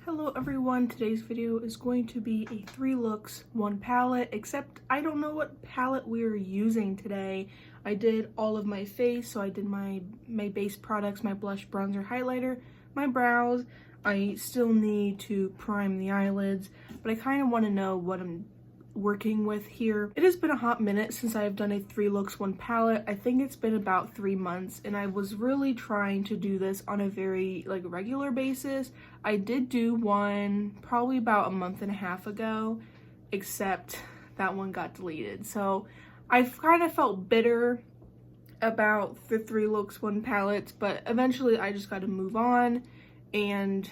Hello everyone, today's video is going to be a 3 looks, 1 palette, except I don't know what palette we're using today. I did all of my face, so I did my base products, my blush, bronzer, highlighter, my brows. I still need to prime the eyelids, but I kind of want to know what I'm working with here. It has been a hot minute since I've done a 3 looks, 1 palette. I think it's been about 3 months, and I was really trying to do this on a very regular basis. I did do one probably about a month and a half ago, except that one got deleted. So I kind of felt bitter about the 3 looks, 1 palettes, but eventually I just got to move on and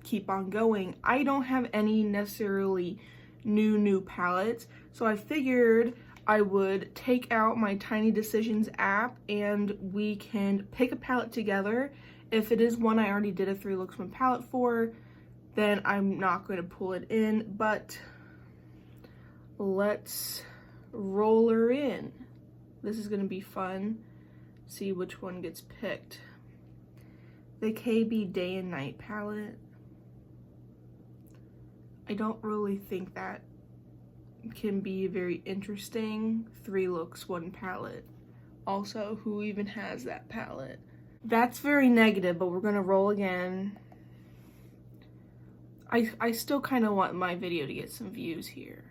keep on going. I don't have any necessarily new palettes, so I figured I would take out my Tiny Decisions app and we can pick a palette together. If it is one I already did a 3 looks, 1 palette for, then I'm not going to pull it in, but let's roll her in. This is going to be fun. See which one gets picked. The KB Day and Night palette. I don't really think that can be a very interesting 3 looks, 1 palette. Also, who even has that palette? That's very negative, but we're gonna roll again. I still kind of want my video to get some views here.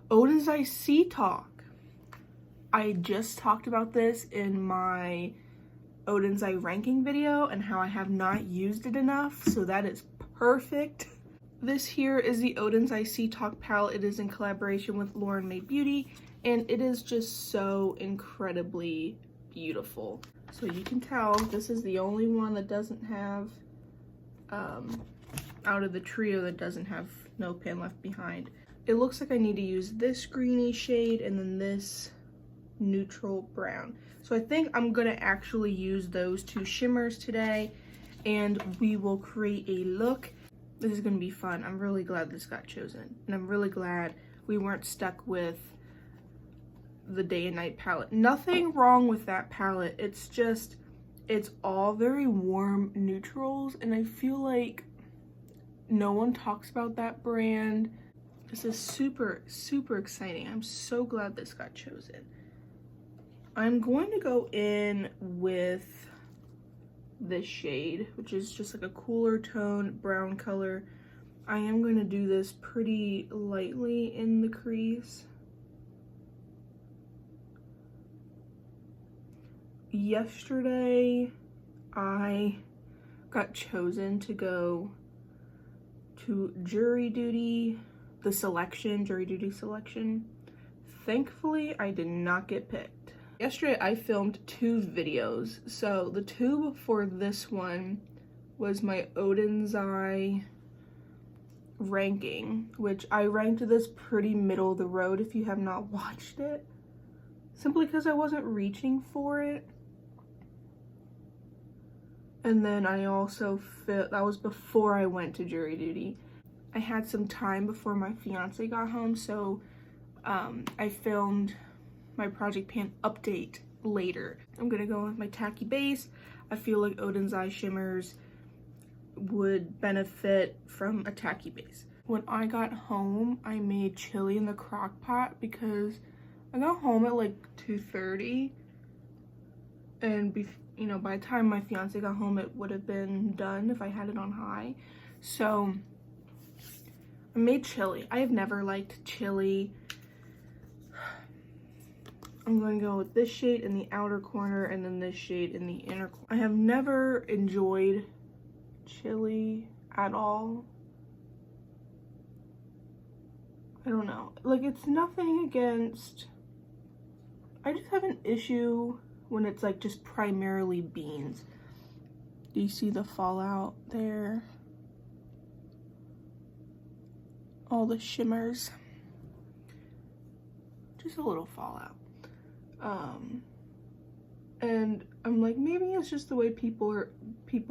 Odens IC Talk. I just talked about this in my Odens Eye ranking video and how I have not used it enough, so that is perfect. This here is the Odens IC Talk palette. It is in collaboration with Lauren May Beauty, and it is just so incredibly beautiful. So you can tell this is the only one that doesn't have, out of the trio, that doesn't have No Pan Left Behind. It looks like I need to use this greeny shade and then this neutral brown. So I think I'm gonna actually use those 2 shimmers today, and we will create a look. This is gonna be fun. I'm really glad this got chosen, and I'm really glad we weren't stuck with the Day and Night palette. Nothing wrong with that palette. It's just, it's all very warm neutrals, and I feel like no one talks about that brand. This is super exciting. I'm so glad this got chosen. I'm going to go in with this shade, which is just like a cooler tone brown color. I am going to do this pretty lightly in the crease. Yesterday I got chosen to go to jury duty, jury duty selection. Thankfully I did not get picked. Yesterday I filmed 2 videos. So the 2 before this one was my Odens Eye ranking, which I ranked this pretty middle of the road if you have not watched it, simply because I wasn't reaching for it. And then I also that was before I went to jury duty. I had some time before my fiance got home, so I filmed my project pan update later. I'm gonna go with my tacky base. I feel like Odens Eye shimmers would benefit from a tacky base. When I got home, I made chili in the crock pot because I got home at like 2:30, and by the time my fiance got home, it would have been done if I had it on high. So I made chili. I have never liked chili. I'm going to go with this shade in the outer corner and then this shade in the inner corner. I have never enjoyed chili at all. I don't know. It's nothing against... I just have an issue when it's just primarily beans. Do you see the fallout there? All the shimmers. Just a little fallout. And I'm like, maybe it's just the way people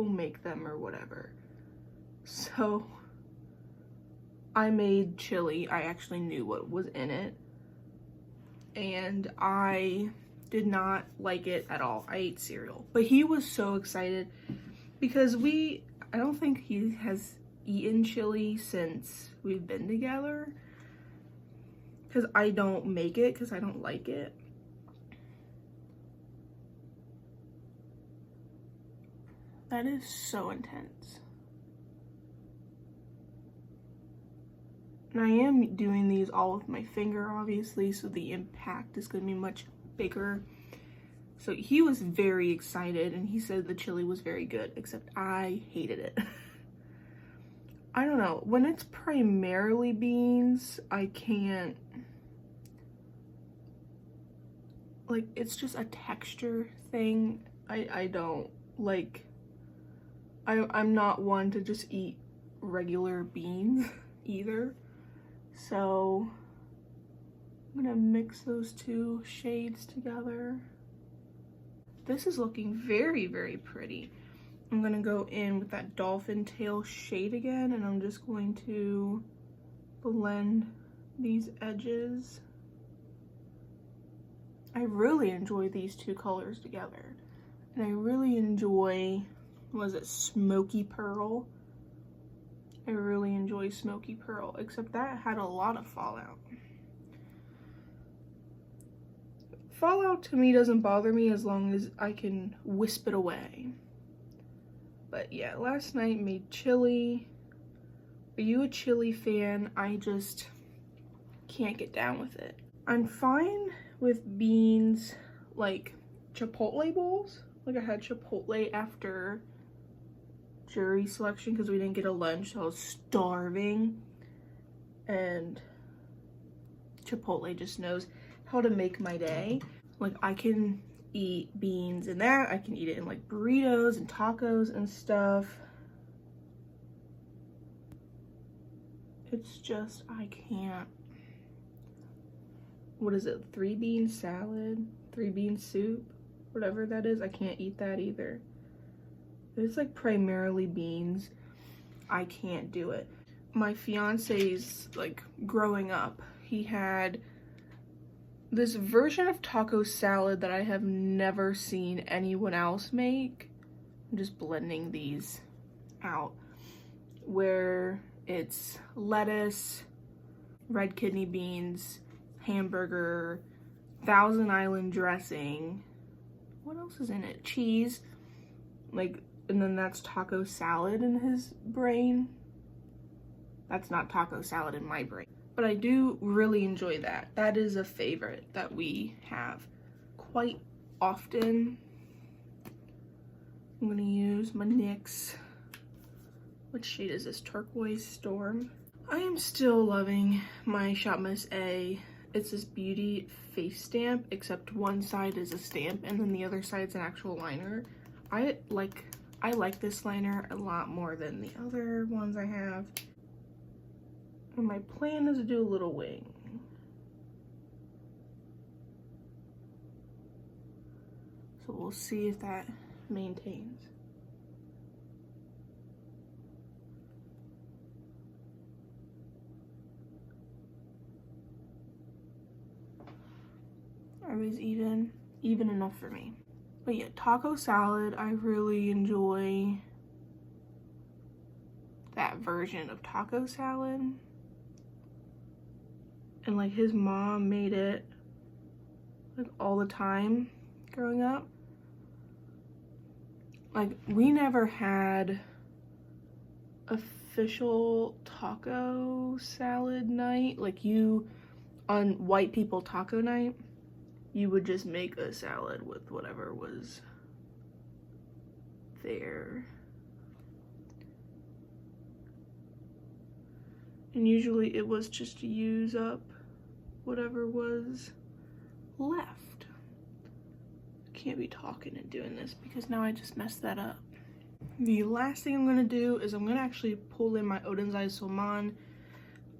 make them or whatever. So I made chili. I actually knew what was in it, and I did not like it at all. I ate cereal, but he was so excited because I don't think he has eaten chili since we've been together, because I don't make it because I don't like it. That is so intense. And I am doing these all with my finger, obviously, so the impact is going to be much bigger. So he was very excited, and he said the chili was very good, except I hated it. I don't know. When it's primarily beans, I can't... Like, it's just a texture thing. I don't like... I'm not one to just eat regular beans either. So I'm gonna mix those two shades together. This is looking very, very pretty. I'm gonna go in with that dolphin tail shade again, and I'm just going to blend these edges. I really enjoy these two colors together. And I really enjoy, was it Smoky Pearl? I really enjoy Smoky Pearl, except that had a lot of fallout. Fallout to me doesn't bother me as long as I can wisp it away. But yeah, last night made chili. Are you a chili fan? I just can't get down with it. I'm fine with beans, like Chipotle bowls. Like I had Chipotle after jury selection because we didn't get a lunch, so I was starving. And Chipotle just knows how to make my day. Like I can eat beans in that. I can eat it in like burritos and tacos and stuff. It's just, I can't. What is it? 3-bean salad? 3-bean soup? Whatever that is, I can't eat that either. It's like primarily beans. I can't do it. My fiance's, like, growing up, he had this version of taco salad that I have never seen anyone else make. I'm just blending these out. Where it's lettuce, red kidney beans, hamburger, Thousand Island dressing. What else is in it? Cheese. Like, and then that's taco salad in his brain. That's not taco salad in my brain. But I do really enjoy that. That is a favorite that we have quite often. I'm gonna use my NYX. What shade is this? Turquoise Storm. I am still loving my Shop Miss A. It's this beauty face stamp, except one side is a stamp and then the other side's an actual liner. I like this liner a lot more than the other ones I have. And my plan is to do a little wing. So we'll see if that maintains. It was even enough for me. But yeah, taco salad, I really enjoy that version of taco salad. And like his mom made it like all the time growing up. Like we never had official taco salad night. Like you, on white people taco night, you would just make a salad with whatever was there. And usually it was just to use up whatever was left. I can't be talking and doing this because now I just messed that up. The last thing I'm gonna do is I'm gonna actually pull in my Odens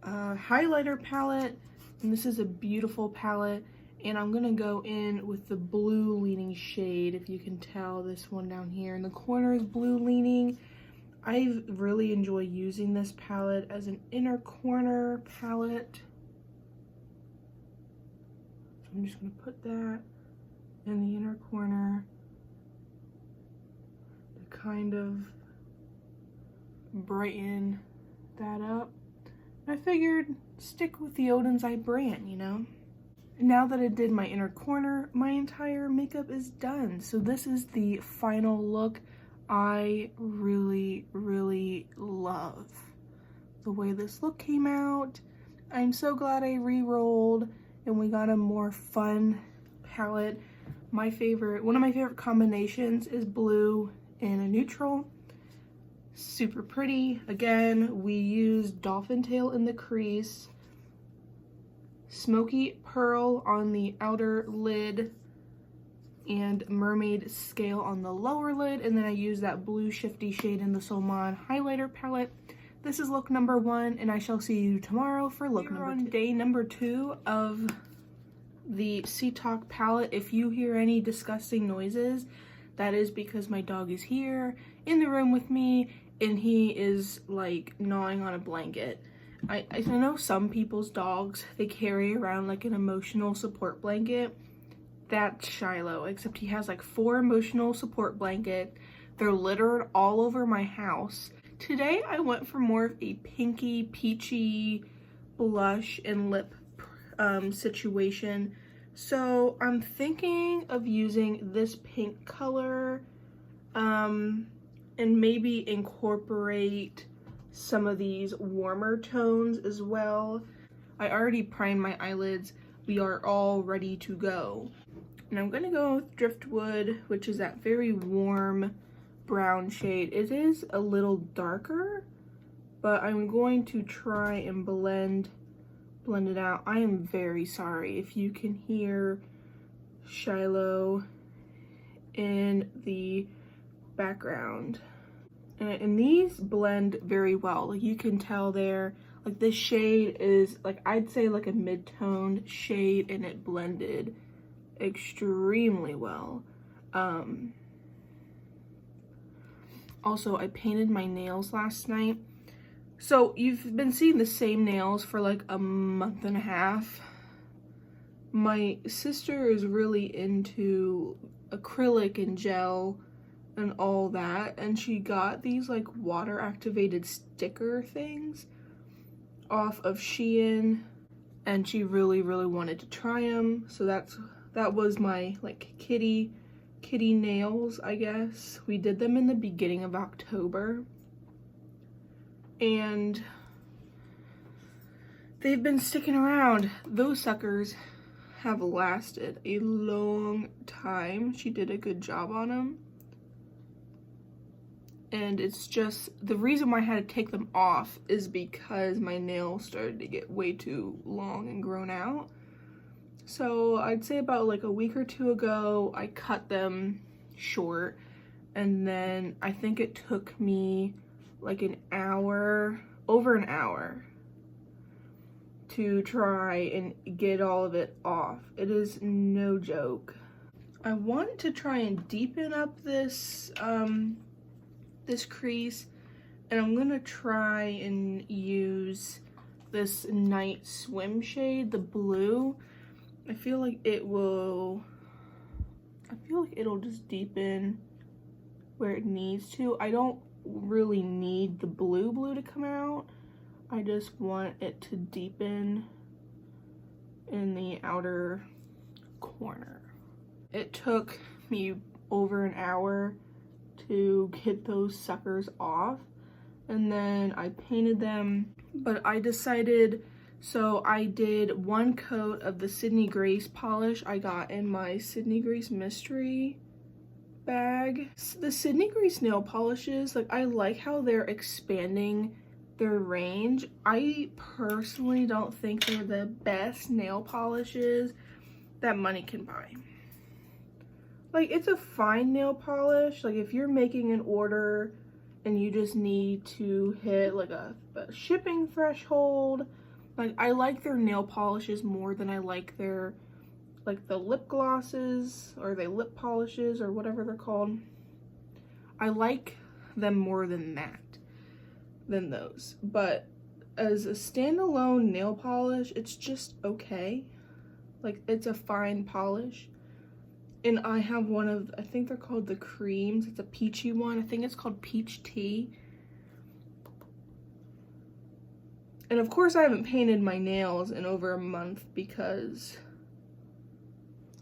highlighter palette. And this is a beautiful palette. And I'm gonna go in with the blue leaning shade. If you can tell, this one down here in the corner is blue leaning. I really enjoy using this palette as an inner corner palette. So I'm just gonna put that in the inner corner to kind of brighten I figured stick with the Odens eye brand, you know? Now that I did my inner corner, my entire makeup is done. So this is the final look. I really, really love the way this look came out. I'm so glad I re-rolled and we got a more fun palette. One of my favorite combinations is blue and a neutral. Super pretty. Again, we used dolphin tail in the crease, smoky pearl on the outer lid, and mermaid scale on the lower lid, and then I used that blue shifty shade in the Solmon highlighter palette. This is look number 1, and I shall see you tomorrow for look number 2. Day number 2 of the Sea Talk palette. If you hear any disgusting noises, that is because my dog is here in the room with me, and he is like gnawing on a blanket. I know some people's dogs, they carry around like an emotional support blanket. That's Shiloh, except he has like 4 emotional support blankets. They're littered all over my house. Today I went for more of a pinky, peachy blush and lip situation. So I'm thinking of using this pink color and maybe incorporate some of these warmer tones as well. I already primed my eyelids. We are all ready to go. And I'm gonna go with Driftwood, which is that very warm brown shade. It is a little darker, but I'm going to try and blend it out. I am very sorry if you can hear Shiloh in the background. And these blend very well. Like you can tell there, like this shade is like, I'd say like a mid-toned shade, and it blended extremely well. Also, I painted my nails last night. So you've been seeing the same nails for like a month and a half. My sister is really into acrylic and gel and all that, and she got these like water activated sticker things off of Shein, and she really wanted to try them. So that was my like kitty nails, I guess. We did them in the beginning of October, and they've been sticking around. Those suckers have lasted a long time. She did a good job on them. And it's just, the reason why I had to take them off is because my nails started to get way too long and grown out. So I'd say about like a week or 2 ago, I cut them short. And then I think it took me like an hour, over an hour, to try and get all of it off. It is no joke. I want to try and deepen up this, this crease, and I'm gonna try and use this Night Swim shade, the blue. I feel like it'll just deepen where it needs to. I don't really need the blue to come out. I just want it to deepen in the outer corner. It took me over an hour to get those suckers off, and then I painted them. But I decided, so I did 1 coat of the Sydney Grace polish I got in my Sydney Grace mystery bag. The Sydney Grace nail polishes, like, I like how they're expanding their range. I personally don't think they're the best nail polishes that money can buy. Like, it's a fine nail polish. Like, if you're making an order and you just need to hit like a shipping threshold, like, I like their nail polishes more than I like their, like, the lip glosses, or the lip polishes, or whatever they're called. I like them more than those. But as a standalone nail polish, it's just okay. Like, it's a fine polish. And I have one of, I think they're called the creams. It's a peachy one. I think it's called Peach Tea. And of course I haven't painted my nails in over a month because,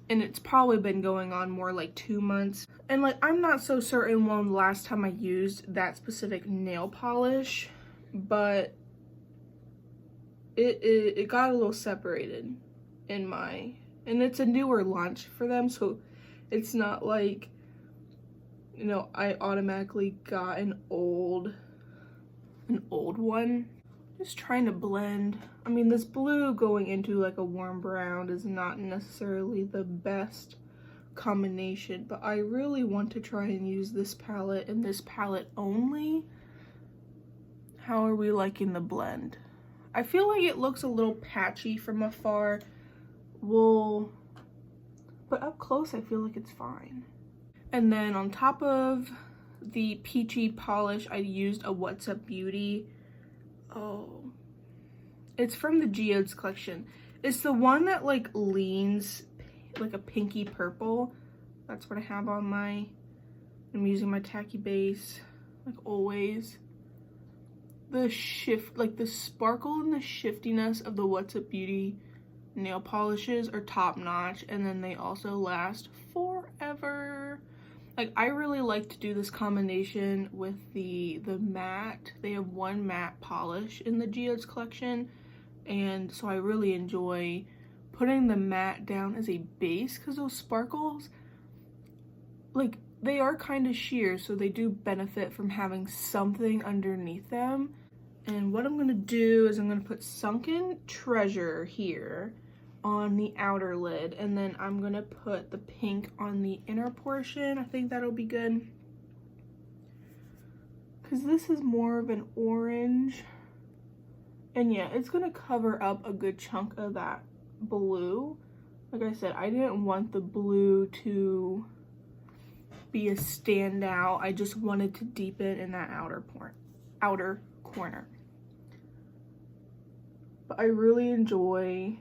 and it's probably been going on more like 2 months. And like, I'm not so certain when the last time I used that specific nail polish, but it got a little separated in my, and it's a newer launch for them, so it's not like, you know, I automatically got an old one. Just trying to blend. I mean, this blue going into like a warm brown is not necessarily the best combination, but I really want to try and use this palette and this palette only. How are we liking the blend? I feel like it looks a little patchy from afar. But up close I feel like it's fine. And then on top of the peachy polish, I used a What's Up Beauty. Oh, it's from the Geodes collection. It's the one that like leans like a pinky purple. That's what I have on my, I'm using my tacky base like always. The shift, like the sparkle and the shiftiness of the What's Up Beauty nail polishes are top notch, and then they also last forever. Like, I really like to do this combination with the matte. They have one matte polish in the Geodes collection, and so I really enjoy putting the matte down as a base because those sparkles, like, they are kind of sheer, so they do benefit from having something underneath them. And what I'm gonna do is I'm gonna put Sunken Treasure here on the outer lid, and then I'm gonna put the pink on the inner portion. I think that'll be good, because this is more of an orange, and yeah, it's gonna cover up a good chunk of that blue. Like I said, I didn't want the blue to be a standout. I just wanted to deepen in that outer corner. But I really enjoy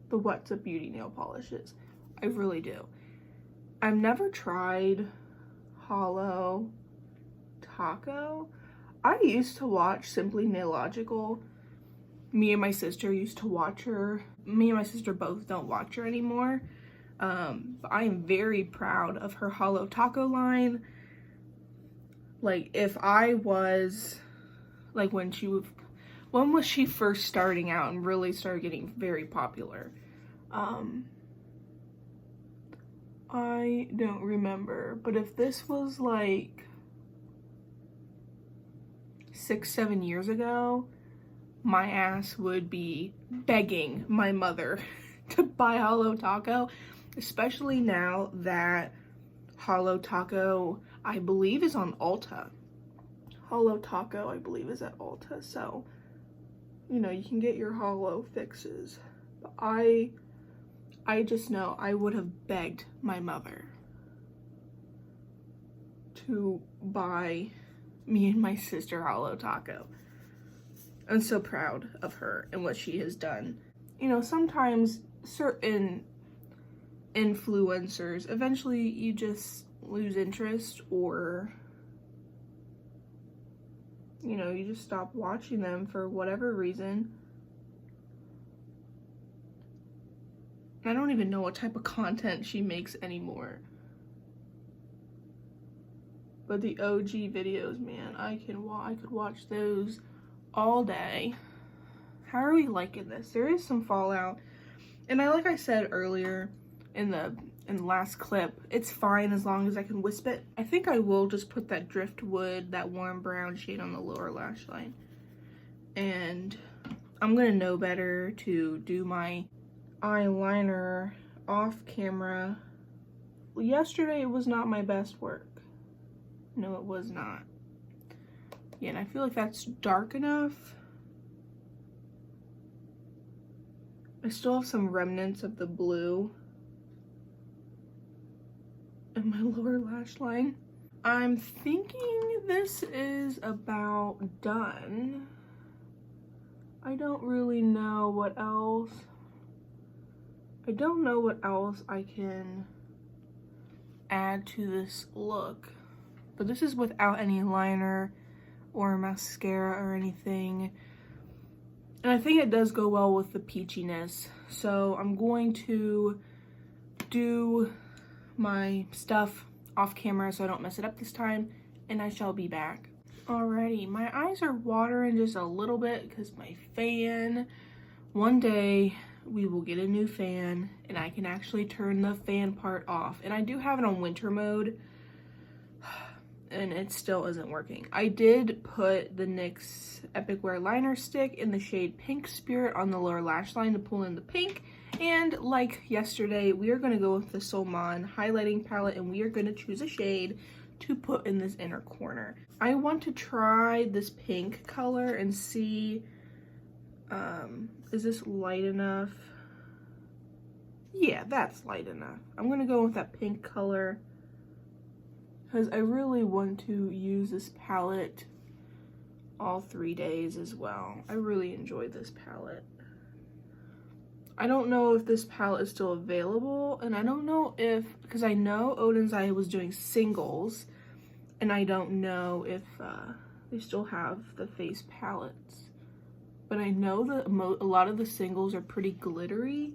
the What's Up Beauty nail polishes. I really do. I've never tried Hollow Taco. I used to watch Simply Nailogical. Me and my sister used to watch her. Me and my sister both don't watch her anymore. But I am very proud of her Hollow Taco line. Like, if I was, like, when was she first starting out and really started getting very popular? I don't remember, but if this was like 6-7 years ago, my ass would be begging my mother to buy Hollow Taco, especially now that Hollow Taco, I believe, is on Ulta. Hollow Taco, I believe, is at Ulta, so, you know, you can get your Hollow fixes. But I just know I would have begged my mother to buy me and my sister Hollow Taco. I'm so proud of her and what she has done. You know, sometimes certain influencers, eventually you just lose interest, or, you know, you just stop watching them for whatever reason. I don't even know what type of content she makes anymore. But the OG videos, man, I could watch those all day. How are we liking this? There is some fallout. And like I said earlier in the last clip, it's fine as long as I can wisp it. I think I will just put that driftwood, that warm brown shade on the lower lash line. And I'm gonna know better to do my eyeliner off camera. Yesterday it was not my best work. No, it was not. Yeah, and I feel like that's dark enough. I still have some remnants of the blue in my lower lash line. I'm thinking this is about done. I don't really know what else. I don't know what else I can add to this look. But this is without any liner or mascara or anything. And I think it does go well with the peachiness. So I'm going to do my stuff off camera so I don't mess it up this time, and I shall be back. Alrighty, my eyes are watering just a little bit because my fan, one day we will get a new fan and I can actually turn the fan part off. And I do have it on winter mode and it still isn't working. I did put the NYX Epic Wear Liner Stick in the shade Pink Spirit on the lower lash line to pull in the pink. And like yesterday, we are going to go with the Solman highlighting palette and we are going to choose a shade to put in this inner corner. I want to try this pink color and see, is this light enough? Yeah, that's light enough. I'm going to go with that pink color because I really want to use this palette all 3 days as well. I really enjoy this palette. I don't know if this palette is still available, and I don't know if, because I know Odens was doing singles, and I don't know if they still have the face palettes. But I know that a lot of the singles are pretty glittery.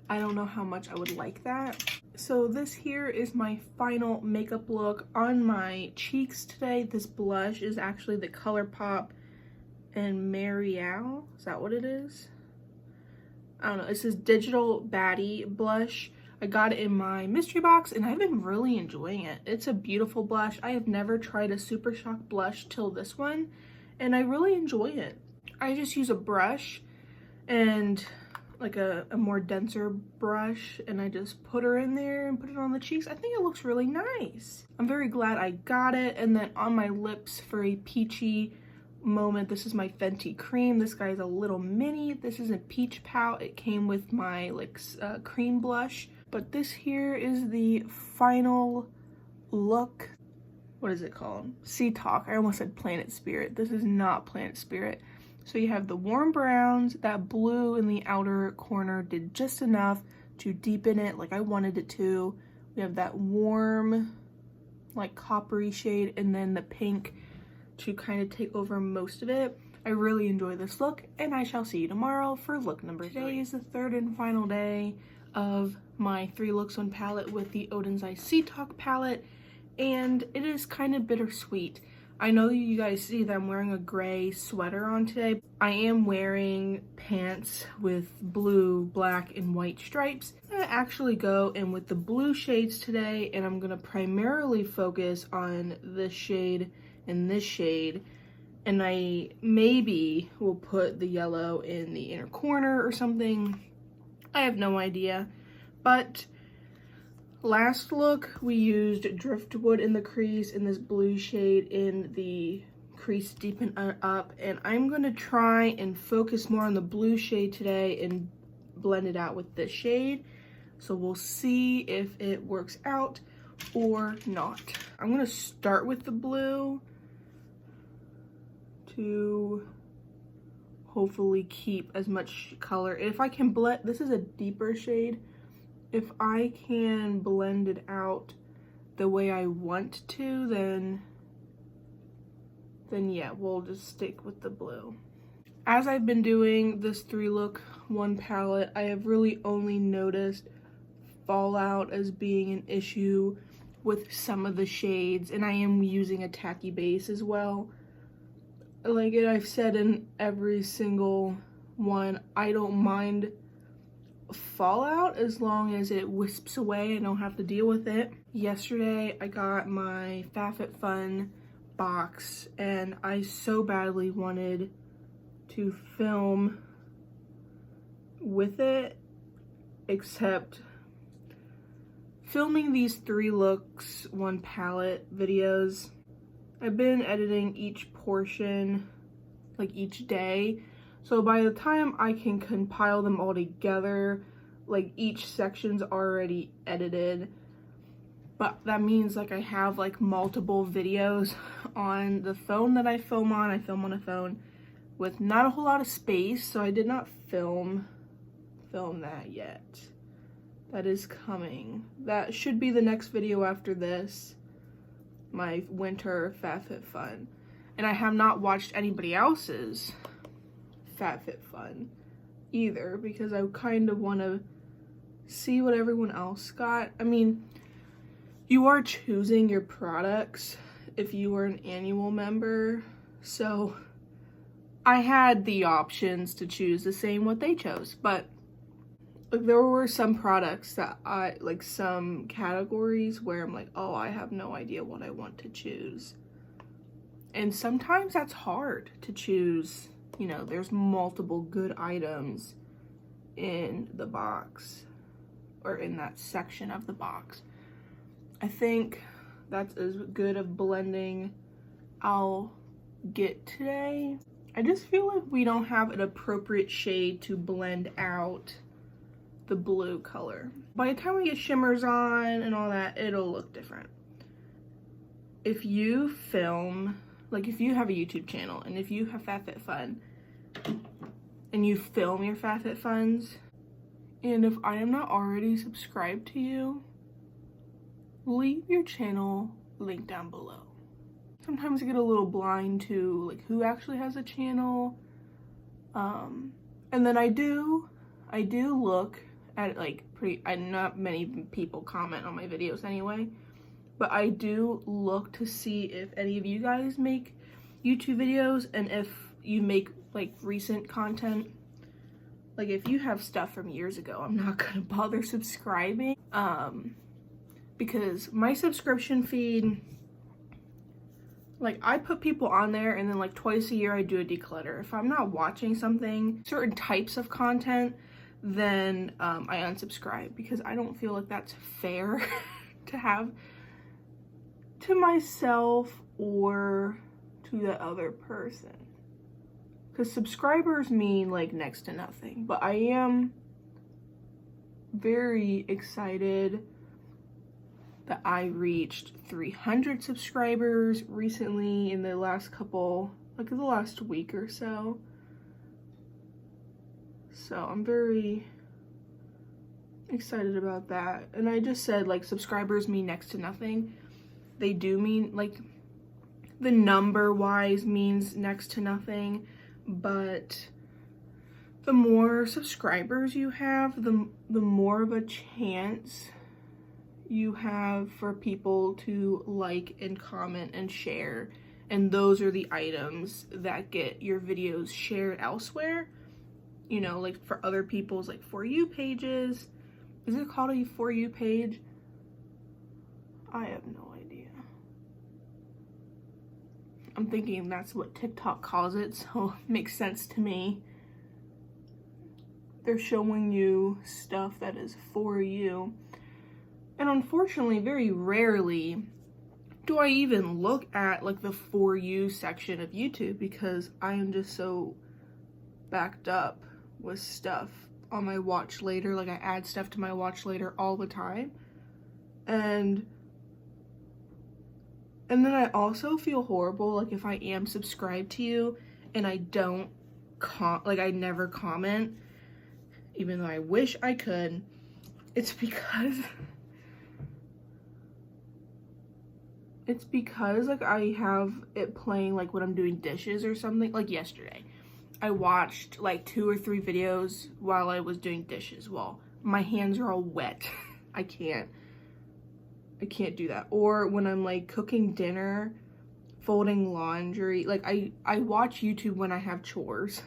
I don't know how much I would like that. So this here is my final makeup look on my cheeks today. This blush is actually the ColourPop and Marielle. Is that what it is? I don't know. It's this Digital Baddie blush. I got it in my mystery box and I've been really enjoying it. It's a beautiful blush. I have never tried a Super Shock blush till this one and I really enjoy it. I just use a brush and like a more denser brush and I just put her in there and put it on the cheeks. I think it looks really nice. I'm very glad I got it. And then on my lips for a peachy moment, this is my Fenty cream. This guy's a little mini. This is a peach pout. It came with my like cream blush, but this here is the final look. What is it called? Sea Talk. I almost said Planet Spirit. This is not Planet Spirit. So you have the warm browns. That blue in the outer corner did just enough to deepen it like I wanted it to. We have that warm like coppery shade and then the pink to kind of take over most of it. I really enjoy this look and I shall see you tomorrow for look number 3. Today is the third and final day of my 3 looks on palette with the Odens Sea Talk palette, and it is kind of bittersweet. I know you guys see that I'm wearing a gray sweater on today. I am wearing pants with blue, black, and white stripes. I'm gonna actually go in with the blue shades today, and I'm gonna primarily focus on this shade and this shade, and I maybe will put the yellow in the inner corner or something. I have no idea, but last look we used Driftwood in the crease and this blue shade in the crease deepen up, and I'm gonna try and focus more on the blue shade today and blend it out with this shade. So we'll see if it works out or not. I'm gonna start with the blue to hopefully keep as much color. If I can blend, this is a deeper shade. If I can blend it out the way I want to, then yeah, we'll just stick with the blue. As I've been doing this 3 look 1 palette, I have really only noticed fallout as being an issue with some of the shades, and I am using a tacky base as well. Like I've said in every single one, I don't mind fallout as long as it wisps away and I don't have to deal with it. Yesterday I got my FabFitFun box and I so badly wanted to film with it, except filming these 3 looks 1 palette videos, I've been editing each portion like each day, so by the time I can compile them all together, like each section's already edited. But that means like I have like multiple videos on the phone that I film on. I film on a phone with not a whole lot of space, so I did not film that yet. That is coming. That should be the next video after this, my winter FabFitFun. And I have not watched anybody else's FabFitFun either, because I kind of want to see what everyone else got. I mean, you are choosing your products if you are an annual member, so I had the options to choose the same what they chose, but like there were some products that I like, some categories where I'm like, oh, I have no idea what I want to choose. And sometimes that's hard to choose. You know, there's multiple good items in the box or in that section of the box. I think that's as good of blending I'll get today. I just feel like we don't have an appropriate shade to blend out the blue color. By the time we get shimmers on and all that, it'll look different. If you film, like if you have a YouTube channel and if you have FabFitFun and you film your FabFitFuns, and if I am not already subscribed to you, leave your channel link down below. Sometimes I get a little blind to like who actually has a channel, and then I do look at like not many people comment on my videos anyway, but I do look to see if any of you guys make YouTube videos and if you make like recent content. Like if you have stuff from years ago, I'm not gonna bother subscribing, because my subscription feed, like I put people on there and then like twice a year I do a declutter. If I'm not watching something, certain types of content, then I unsubscribe, because I don't feel like that's fair to have to myself or to the other person. Because subscribers mean like next to nothing. But I am very excited that I reached 300 subscribers recently in the last couple, like the last week or so. So I'm very excited about that. And I just said like subscribers mean next to nothing. They do mean like the number wise means next to nothing, but the more subscribers you have, the more of a chance you have for people to like and comment and share. And those are the items that get your videos shared elsewhere. You know, like for other people's like For You pages. Is it called a For You page? I have no idea. I'm thinking that's what TikTok calls it, so it makes sense to me. They're showing you stuff that is for you. And unfortunately, very rarely do I even look at like the For You section of YouTube, because I am just so backed up with stuff on my watch later. Like I add stuff to my watch later all the time. And then I also feel horrible, like if I am subscribed to you and I don't I never comment, even though I wish I could. It's because like I have it playing like when I'm doing dishes or something. Like yesterday, I watched like 2 or 3 videos while I was doing dishes. Well, my hands are all wet. I can't do that. Or when I'm like cooking dinner, folding laundry, like I watch YouTube when I have chores.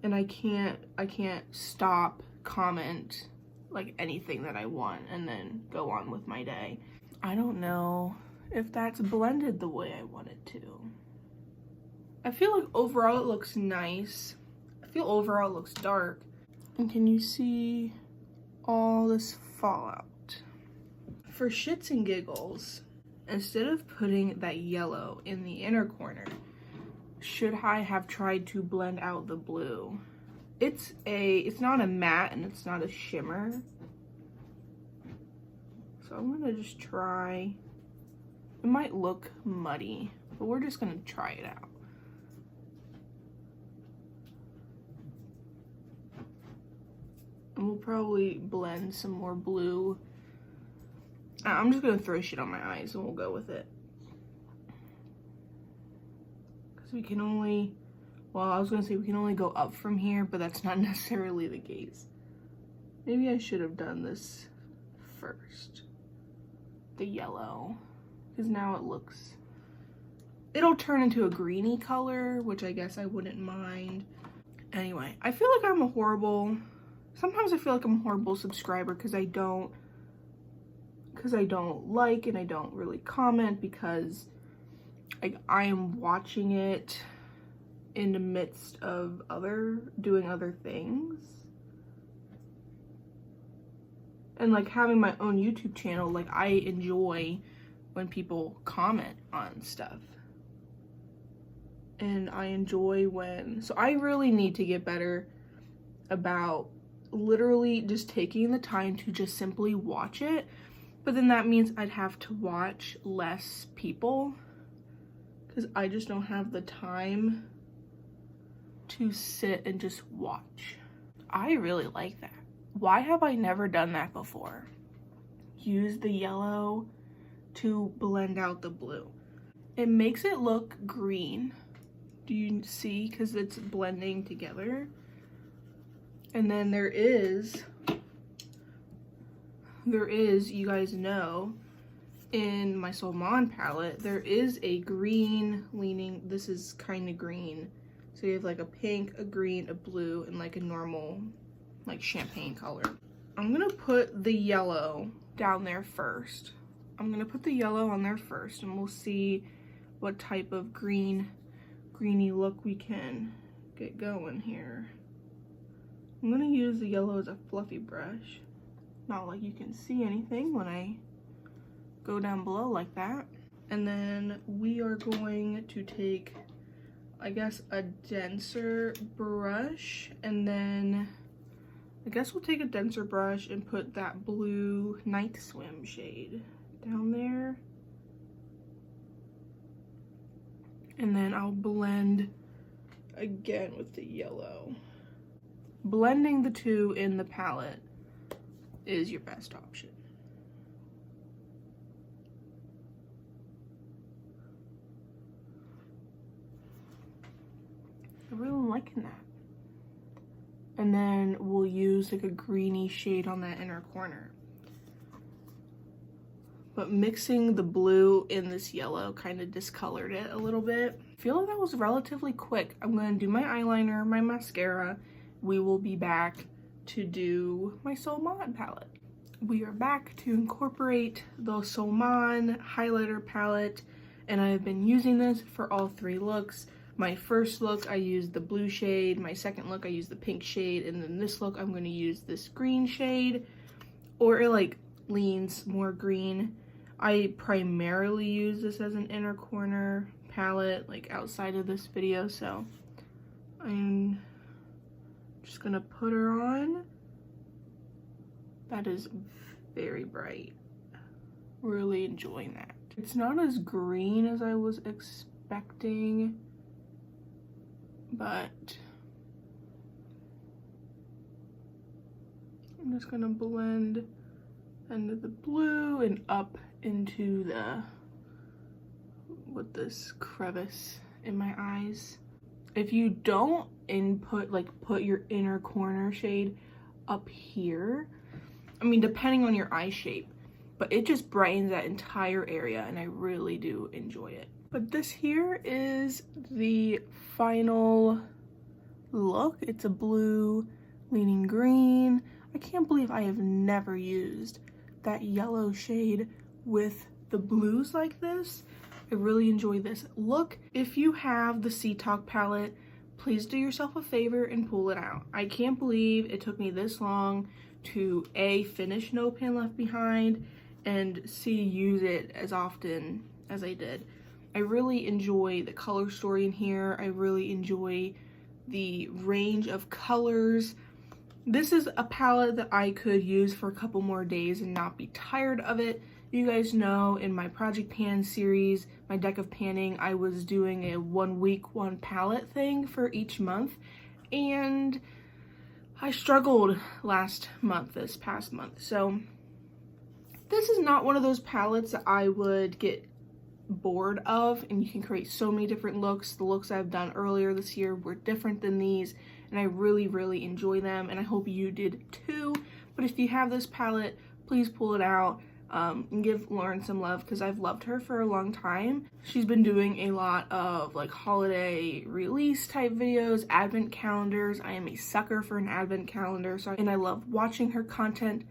And I can't stop, comment like anything that I want and then go on with my day. I don't know if that's blended the way I want it to. I feel like overall it looks nice. I feel overall it looks dark. And can you see all this fallout? For shits and giggles, instead of putting that yellow in the inner corner, should I have tried to blend out the blue? It's not a matte and it's not a shimmer. So I'm gonna just try. It might look muddy, but we're just gonna try it out. And we'll probably blend some more blue. I'm just gonna throw shit on my eyes and we'll go with it. Because we can only, Well, I was gonna say we can only go up from here, but that's not necessarily the case. Maybe I should have done this first. The yellow, because now it'll turn into a greeny color, which I guess I wouldn't mind. Anyway, I feel like sometimes I feel like I'm a horrible subscriber because I don't like and I don't really comment, because I am watching it in the midst of doing other things. And like having my own YouTube channel, like I enjoy when people comment on stuff. And I enjoy so I really need to get better about literally just taking the time to just simply watch it. But then that means I'd have to watch less people, because I just don't have the time to sit and just watch. I really like that. Why have I never done that before? Use the yellow to blend out the blue. It makes it look green. Do you see? Because it's blending together. And then there is, you guys know, in my Solman palette, there is a green leaning, this is kind of green. So you have like a pink, a green, a blue, and like a normal, like champagne color. I'm gonna put the yellow down there first. I'm gonna put the yellow on there first, and we'll see what type of greeny look we can get going here. I'm gonna use the yellow as a fluffy brush. Not like you can see anything when I go down below like that. And then we are going to take, I guess, a denser brush, and then I guess we'll take a denser brush and put that blue Night Swim shade down there. And then I'll blend again with the yellow. Blending the two in the palette is your best option. I'm really liking that. And then we'll use like a greeny shade on that inner corner. But mixing the blue in this yellow kind of discolored it a little bit. I feel like that was relatively quick. I'm going to do my eyeliner, my mascara. We will be back to do my Solman palette. We are back to incorporate the Solman highlighter palette, and I have been using this for all three looks. My first look, I used the blue shade. My second look, I used the pink shade. And then this look, I'm going to use this green shade, or it like leans more green. I primarily use this as an inner corner palette, like outside of this video, so I'm just gonna put her on. That is very bright. Really enjoying that. It's not as green as I was expecting, but I'm just gonna blend into the blue and up into with this crevice in my eyes. If you don't put your inner corner shade up here, I mean, depending on your eye shape, but it just brightens that entire area, and I really do enjoy it. But this here is the final look. It's a blue leaning green. I can't believe I have never used that yellow shade with the blues like this. I really enjoy this look. If you have the Sea Talk palette, please do yourself a favor and pull it out. I can't believe it took me this long to A, finish No Pin Left Behind, and C, use it as often as I did. I really enjoy the color story in here. I really enjoy the range of colors. This is a palette that I could use for a couple more days and not be tired of it. You guys know in my Project Pan series, my deck of panning, I was doing a 1 week, 1 palette thing for each month, and I struggled this past month. So this is not one of those palettes that I would get bored of, and you can create so many different looks. The looks I've done earlier this year were different than these, and I really enjoy them, and I hope you did too. But if you have this palette, please pull it out and give Lauren some love, because I've loved her for a long time. She's been doing a lot of like holiday release type videos, advent calendars. I am a sucker for an advent calendar, and I love watching her content.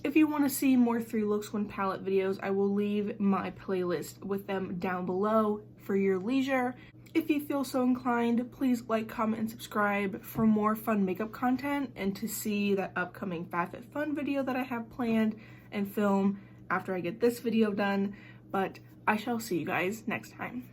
If you want to see more 3 looks 1 palette videos, I will leave my playlist with them down below for your leisure. If you feel so inclined, please like, comment, and subscribe for more fun makeup content, and to see that upcoming FabFitFun video that I have planned and film after I get this video done. But I shall see you guys next time.